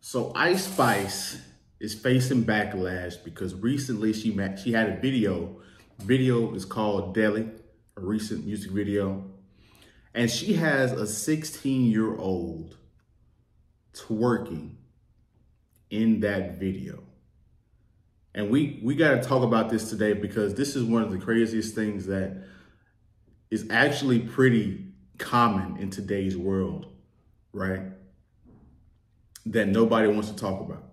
So Ice Spice is facing backlash because recently she had a video. The video is called Deli, a recent music video. And she has a 16-year-old twerking in that video. And we got to talk about this today because this is one of the craziest things that is actually pretty common in today's world, right? That nobody wants to talk about.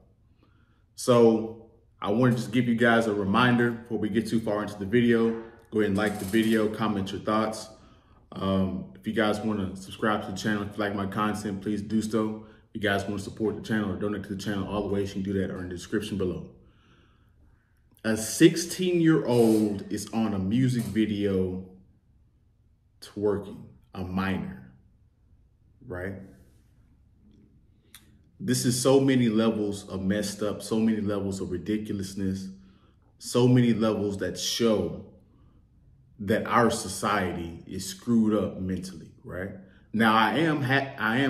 So I want to just give you guys a reminder before we get too far into the video. Go ahead and like the video, comment your thoughts. If you guys want to subscribe to the channel, if you like my content, please do so. If you guys want to support the channel or donate to the channel, all the ways you can do that are in the description below. A 16-year-old is on a music video twerking, a minor, right? This is so many levels of messed up, so many levels of ridiculousness, so many levels that show that our society is screwed up mentally, right? Now, I am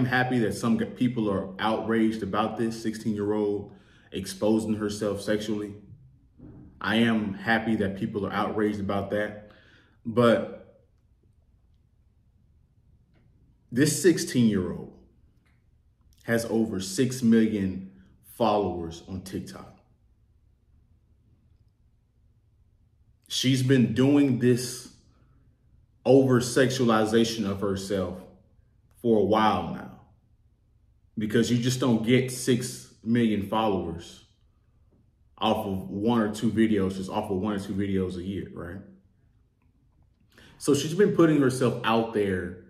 happy that some people are outraged about this 16-year-old exposing herself sexually. I am happy that people are outraged about that. But this 16-year-old has over 6 million followers on TikTok. She's been doing this over-sexualization of herself for a while now, because you just don't get 6 million followers off of one or two videos, just off of one or two videos a year, right? So she's been putting herself out there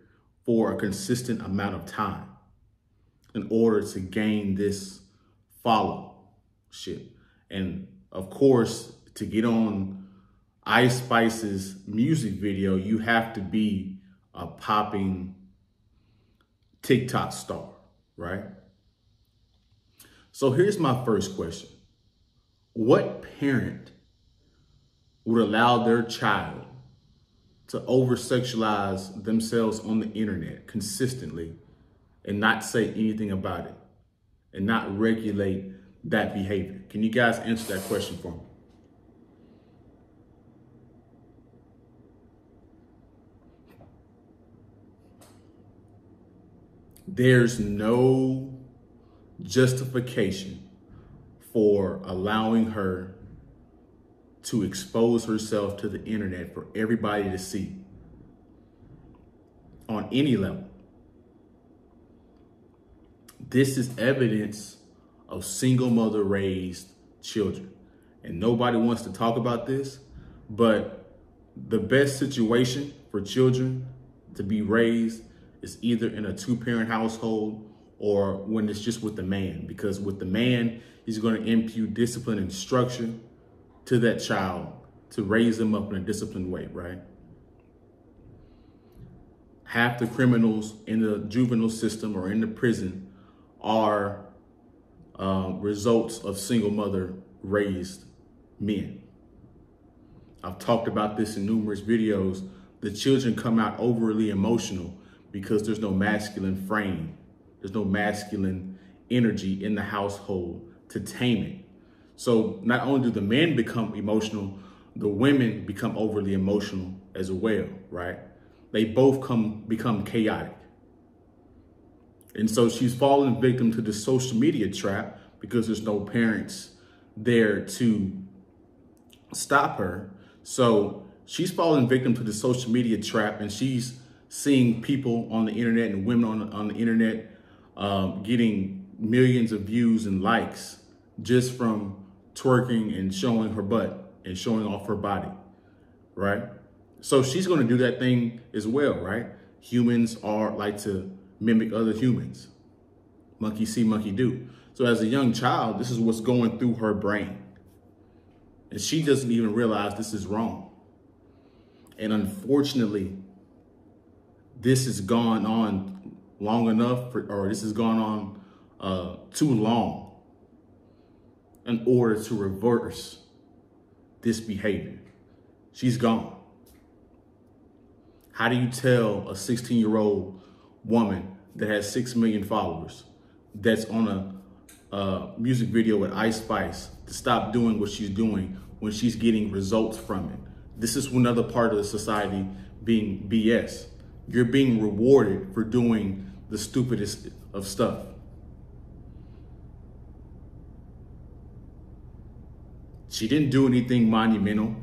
for a consistent amount of time in order to gain this followership. And of course, to get on Ice Spice's music video, you have to be a popping TikTok star, right? So here's my first question. What parent would allow their child to over-sexualize themselves on the internet consistently and not say anything about it and not regulate that behavior? Can you guys answer that question for me? There's no justification for allowing her to expose herself to the internet for everybody to see on any level. This is evidence of single mother raised children. And nobody wants to talk about this, but the best situation for children to be raised is either in a two-parent household or when it's just with the man, because with the man, he's going to impute discipline and structure to that child to raise them up in a disciplined way, right? Half the criminals in the juvenile system or in the prison are results of single mother raised men. I've talked about this in numerous videos. The children come out overly emotional because there's no masculine frame. There's no masculine energy in the household to tame it. So not only do the men become emotional, the women become overly emotional as well, right? They both become chaotic. And so she's fallen victim to the social media trap because there's no parents there to stop her. So she's fallen victim to the social media trap, and she's seeing people on the internet and women on the internet getting millions of views and likes just from twerking and showing her butt and showing off her body, right? So she's going to do that thing as well, right? Humans like to mimic other humans. Monkey see, monkey do. So as a young child, this is what's going through her brain. And she doesn't even realize this is wrong. And unfortunately, this has gone on long enough, or this has gone on too long in order to reverse this behavior. She's gone. How do you tell a 16-year-old woman that has 6 million followers that's on a music video with Ice Spice to stop doing what she's doing when she's getting results from it. This is another part of the society being BS. You're being rewarded for doing the stupidest of stuff. She didn't do anything monumental.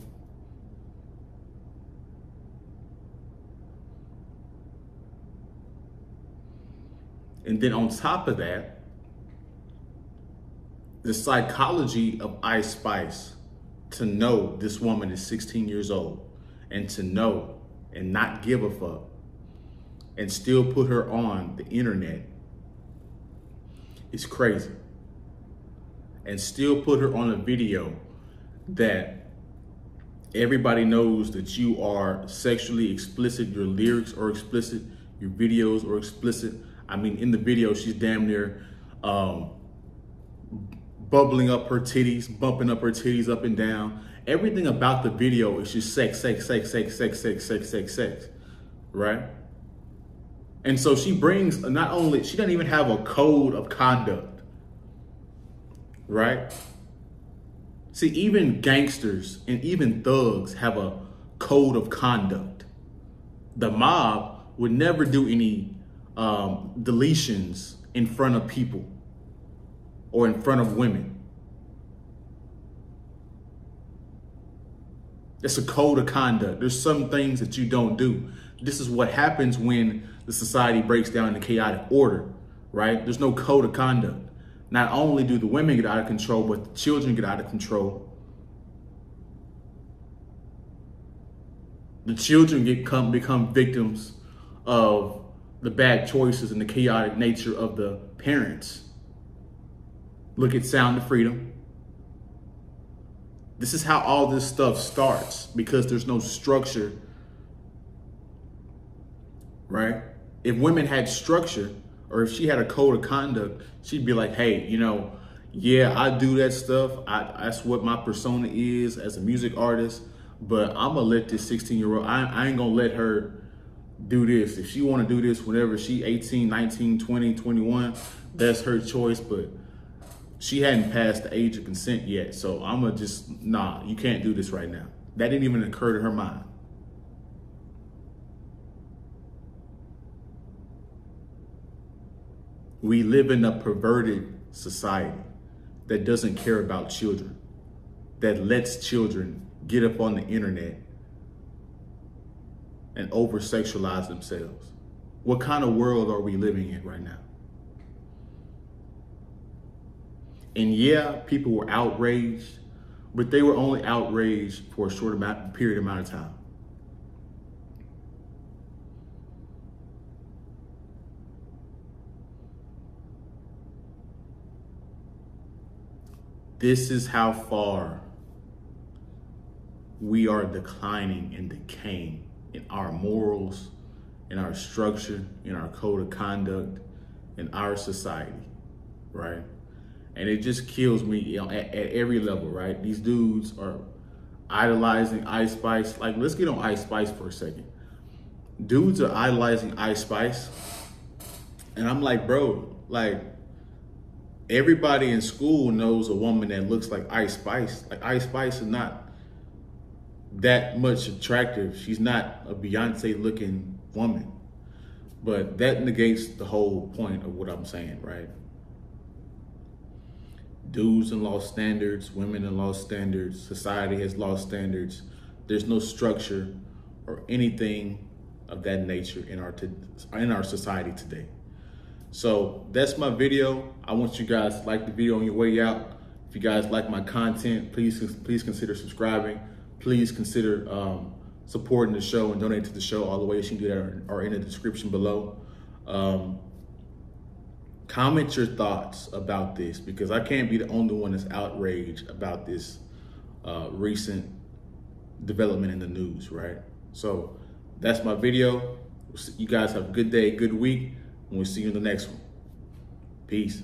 And then on top of that, the psychology of Ice Spice to know this woman is 16 years old and to know and not give a fuck and still put her on the internet is crazy. And still put her on a video that everybody knows that you are sexually explicit, your lyrics are explicit, your videos are explicit. I mean, in the video, she's damn near bubbling up her titties, bumping up her titties up and down. Everything about the video is just sex, sex, sex, sex, sex, sex, sex, sex, sex, right? And so she brings, not only, she doesn't even have a code of conduct, right? See, even gangsters and even thugs have a code of conduct. The mob would never do any deletions in front of people or in front of women. It's a code of conduct. There's some things that you don't do. This is what happens when the society breaks down into chaotic order, right? There's no code of conduct. Not only do the women get out of control, but the children get out of control. The children become victims of the bad choices and the chaotic nature of the parents. Look at Sound of Freedom. This is how all this stuff starts, because there's no structure, right? If women had structure, or if she had a code of conduct, she'd be like, hey, you know, yeah, I do that stuff. That's what my persona is as a music artist, but I'm gonna let this 16-year-old, I ain't gonna let her do this. If she wanna do this whenever she 18, 19, 20, 21, that's her choice, but she hadn't passed the age of consent yet. So I'm gonna just, nah, you can't do this right now. That didn't even occur to her mind. We live in a perverted society that doesn't care about children, that lets children get up on the internet and over-sexualize themselves. What kind of world are we living in right now? And yeah, people were outraged, but they were only outraged for a short period amount of time. This is how far we are declining and decaying in our morals, in our structure, in our code of conduct, in our society, right? And it just kills me, you know, at every level, right? These dudes are idolizing Ice Spice. Like, let's get on Ice Spice for a second. Dudes are idolizing Ice Spice. And I'm like, bro, like, everybody in school knows a woman that looks like Ice Spice. Like, Ice Spice is not that much attractive. She's not a Beyonce looking woman. But that negates the whole point of what I'm saying, right? Dudes have lost standards, women have lost standards, society has lost standards. There's no structure or anything of that nature in our society today. So that's my video. I want you guys to like the video on your way out. If you guys like my content, please consider subscribing. Please consider supporting the show and donate to the show. All the ways you can do that are in the description below. Comment your thoughts about this, because I can't be the only one that's outraged about this recent development in the news, right? So that's my video. You guys have a good day, good week, and we'll see you in the next one. Peace.